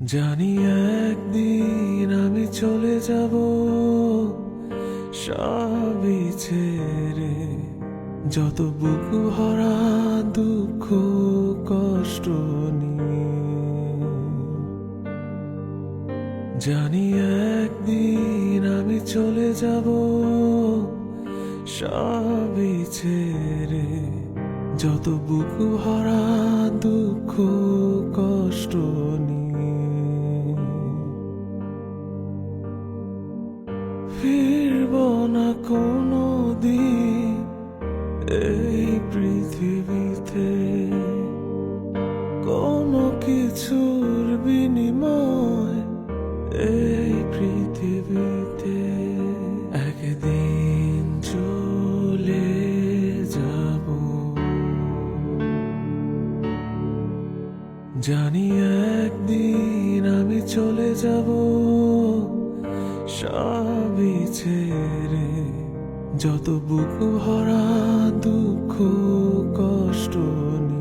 জানি একদিন আমি চলে যাব সবই ছেড়ে, যত বুকু ভরা দুঃখ কষ্ট নিয়ে। জানি একদিন আমি চলে যাব সবই ছেড়ে, যত বুকু ভরা দুঃখ কষ্ট নিয়ে। ফিরব না কোনো দিন এই পৃথিবীতে, কোনো কিছুর বিনিময় এই পৃথিবীতে। একদিন চলে যাব, জানি একদিন আমি চলে যাব সবই ছেড়ে, যত বুকু ভরা দুঃখ কষ্ট নিয়ে।